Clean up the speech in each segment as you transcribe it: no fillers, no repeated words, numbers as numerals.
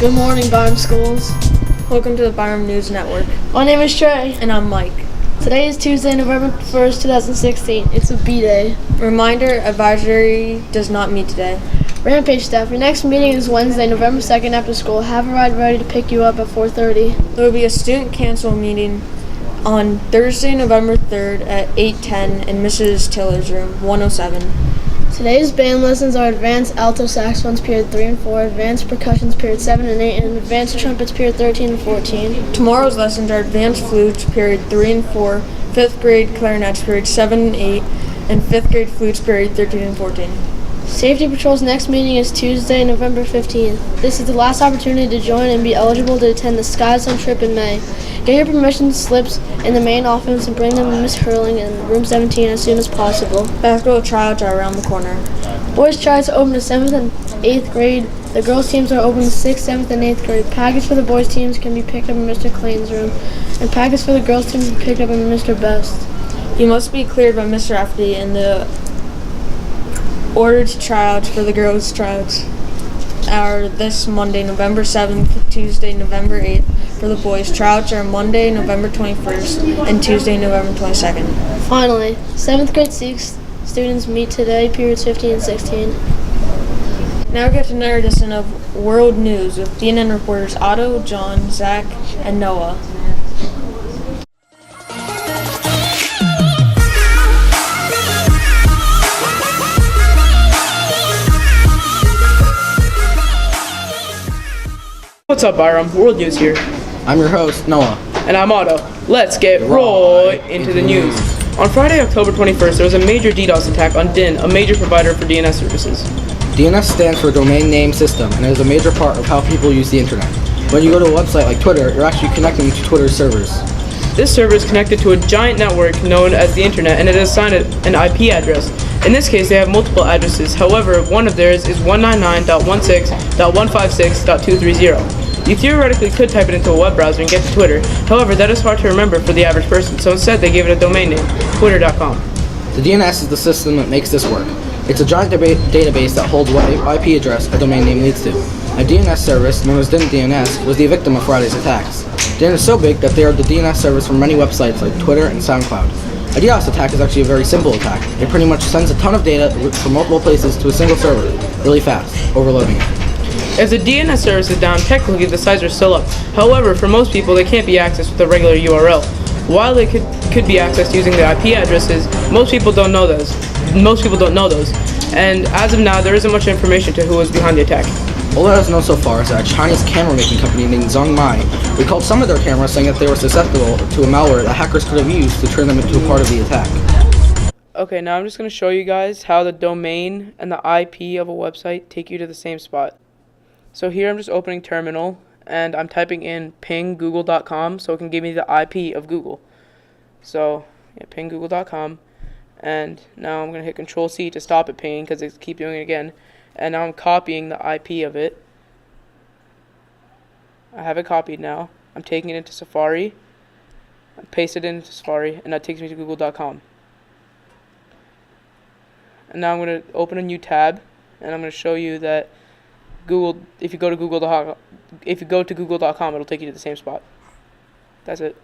Good morning, Byram Schools. Welcome to the Byram News Network. My name is Trey. And I'm Mike. Today is Tuesday, November 1st, 2016. It's a B-Day. Reminder, advisory does not meet today. Rampage staff, your next meeting is Wednesday, November 2nd after school. Have a ride ready to pick you up at 4:30. There will be a student council meeting on Thursday, November 3rd at 8:10 in Mrs. Taylor's room, 107. Today's band lessons are Advanced Alto Saxophones Period 3 and 4, Advanced Percussions Period 7 and 8, and Advanced Trumpets Period 13 and 14. Tomorrow's lessons are Advanced Flutes Period 3 and 4, 5th grade Clarinets Period 7 and 8, and 5th grade Flutes Period 13 and 14. Safety Patrol's next meeting is Tuesday, November 15th. This is the last opportunity to join and be eligible to attend the Sky Sun trip in May. Get your permission slips in the main office and bring them to Miss Hurling in room 17 as soon as possible. Basketball tryouts are around the corner. Boys tryouts are open to 7th and 8th grade. The girls teams are open to 6th, 7th, and 8th grade. Packets for the boys teams can be picked up in Mr. Clayton's room, and packets for the girls teams can be picked up in Mr. Best. You must be cleared by Mr. Rafferty in the order to tryouts for the girls' tryouts are this Monday, November 7th, Tuesday, November 8th. For the boys, tryouts are Monday, November 21st, and Tuesday, November 22nd. Finally, 7th grade students meet today, periods 15 and 16. Now we get to another edition of World News with DNN reporters Otto, John, Zach, and Noah. What's up, Byram? World News here. I'm your host, Noah. And I'm Otto. Let's get right into the news. On Friday, October 21st, there was a major DDoS attack on DIN, a major provider for DNS services. DNS stands for Domain Name System, and it is a major part of how people use the internet. When you go to a website like Twitter, you're actually connecting to Twitter's servers. This server is connected to a giant network known as the internet, and it is assigned an IP address. In this case, they have multiple addresses. However, one of theirs is 199.16.156.230. You theoretically could type it into a web browser and get to Twitter. However, that is hard to remember for the average person, so instead they gave it a domain name, twitter.com. The DNS is the system that makes this work. It's a giant database that holds what IP address a domain name leads to. A DNS service, known as DIN DNS, was the victim of Friday's attacks. DIN is so big that they are the DNS service for many websites like Twitter and SoundCloud. A DDoS attack is actually a very simple attack. It pretty much sends a ton of data from multiple places to a single server, really fast, overloading it. If the DNS service is down, technically the sites are still up. However, for most people, they can't be accessed with a regular URL. While they could be accessed using the IP addresses, most people don't know those. And as of now, there isn't much information to who was behind the attack. All that is known so far is that a Chinese camera-making company named Zhongmai recalled some of their cameras saying that they were susceptible to a malware that hackers could have used to turn them into a part of the attack. Okay, now I'm just going to show you guys how the domain and the IP of a website take you to the same spot. So here I'm just opening terminal and I'm typing in pinggoogle.com so it can give me the IP of Google. So yeah, pinggoogle.com, and now I'm going to hit Control-C to stop it pinging because it keeps doing it again. And now I'm copying the IP of it. I have it copied now. I'm taking it into Safari. I pasted it into Safari, and that takes me to google.com. And now I'm going to open a new tab, and I'm going to show you that Google. If you go to google.com, it'll take you to the same spot. That's it.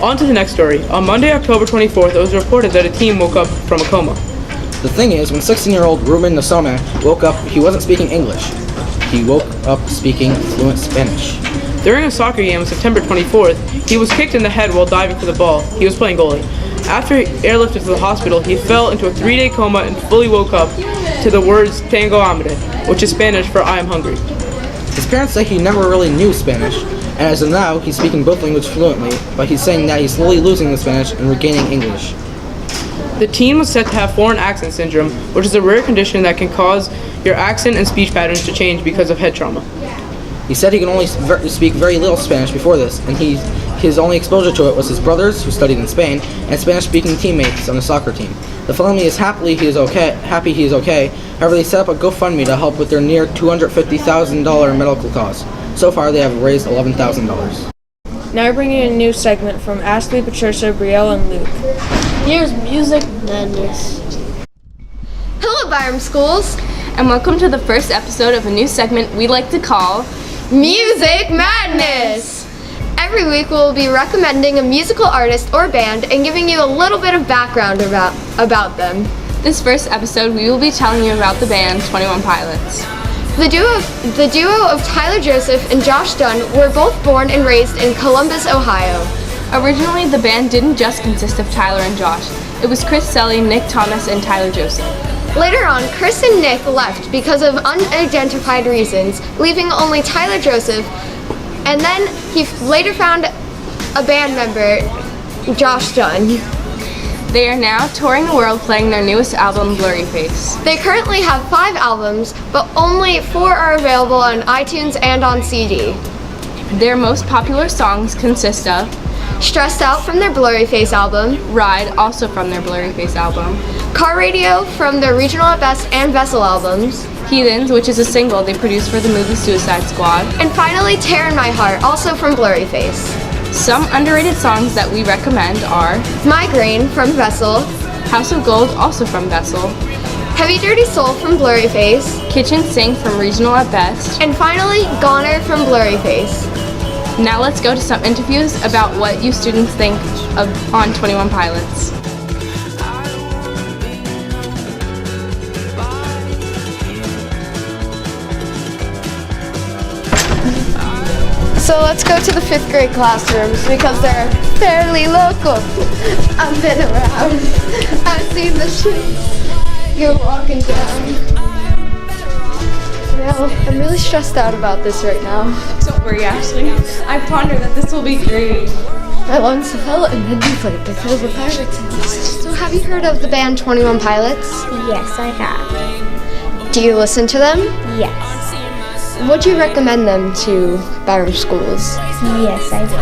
On to the next story. On Monday, October 24th, it was reported that a teen woke up from a coma. The thing is, when 16-year-old Ruben Nasome woke up, he wasn't speaking English. He woke up speaking fluent Spanish. During a soccer game on September 24th, he was kicked in the head while diving for the ball. He was playing goalie. After airlifted to the hospital, he fell into a 3-day coma and fully woke up to the words "Tengo hambre," which is Spanish for "I am hungry." His parents say he never really knew Spanish, and as of now, he's speaking both languages fluently, but he's saying that he's slowly losing the Spanish and regaining English. The teen was said to have foreign accent syndrome, which is a rare condition that can cause your accent and speech patterns to change because of head trauma. He said he could only speak very little Spanish before this, and his only exposure to it was his brothers, who studied in Spain, and Spanish-speaking teammates on the soccer team. The family is happy he is okay. However, they set up a GoFundMe to help with their near $250,000 medical costs. So far, they have raised $11,000. Now we're bringing a new segment from Ashley, Patricia, Brielle, and Luke. Here's Music Madness. Hello, Byram Schools, and welcome to the first episode of a new segment we like to call Music Madness! Every week we'll be recommending a musical artist or band and giving you a little bit of background about them. This first episode, we will be telling you about the band 21 Pilots. The duo of Tyler Joseph and Josh Dunn were both born and raised in Columbus, Ohio. Originally, the band didn't just consist of Tyler and Josh. It was Chris Selly, Nick Thomas, and Tyler Joseph. Later on, Chris and Nick left because of unidentified reasons, leaving only Tyler Joseph, and then he later found a band member, Josh Dunn. They are now touring the world playing their newest album, Blurry Face. They currently have 5 albums, but only 4 are available on iTunes and on CD. Their most popular songs consist of Stressed Out from their Blurry Face album, Ride, also from their Blurry Face album, Car Radio from their Regional at Best and Vessel albums, Heathens, which is a single they produced for the movie Suicide Squad, and finally Tear in My Heart, also from Blurry Face. Some underrated songs that we recommend are Migraine from Vessel, House of Gold, also from Vessel, Heavy Dirty Soul from Blurry Face, Kitchen Sink from Regional at Best, and finally Goner from Blurry Face. Now let's go to some interviews about what you students think of on 21 Pilots. So let's go to the 5th grade classrooms because they're fairly local. I've been around. I've seen the streets you're walking down. Well, I'm really stressed out about this right now. Don't worry, Ashley. I ponder that this will be great. My lungs fell and then deflated because the pirates exist. So have you heard of the band 21 Pilots? Yes, I have. Do you listen to them? Yes. Would you recommend them to Byram schools? Yes, I do.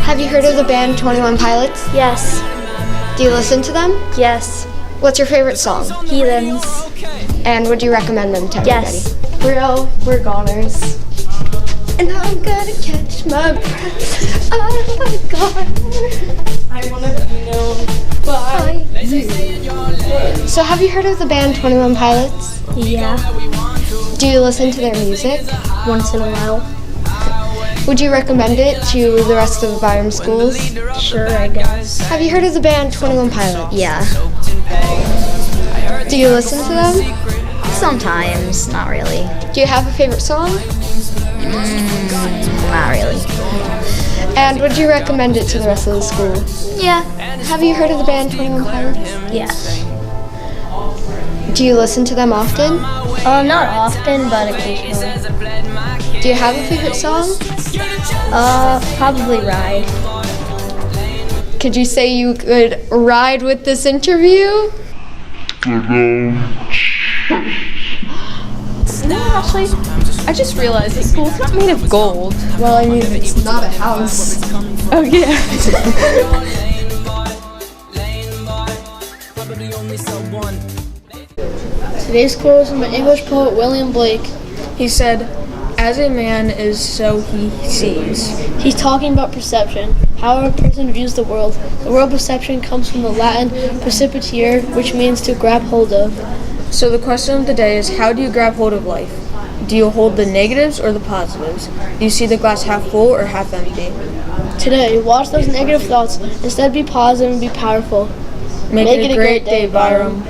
Have you heard of the band 21 Pilots? Yes. Do you listen to them? Yes. What's your favorite song? Heathens. And would you recommend them to everybody? Yes. We're goners. And I'm gonna catch my breath. I'm a goner. I want to be known by you. So have you heard of the band 21 Pilots? Yeah. Do you listen to their music? Once in a while. Would you recommend it to the rest of the Byram schools? Sure, I guess. Have you heard of the band 21 Pilots? Yeah. Do you listen to them? Sometimes. Not really. Do you have a favorite song? Not really. And would you recommend it to the rest of the school? Yeah. Have you heard of the band 21 Pilots? Yes. Do you listen to them often? Not often, but occasionally. Do you have a favorite song? Probably Ride. Could you say you could ride with this interview? No, Ashley, I just realized the school's not made of gold. Well, I mean, it's not a house. Oh, yeah. Today's quote is from an English poet, William Blake. He said, "As a man is, so he sees." He's talking about perception, how a person views the world. The word perception comes from the Latin percipiere, which means to grab hold of. So the question of the day is, how do you grab hold of life? Do you hold the negatives or the positives? Do you see the glass half full or half empty? Today, watch those negative thoughts. Instead, be positive and be powerful. Make it a great day, Byram.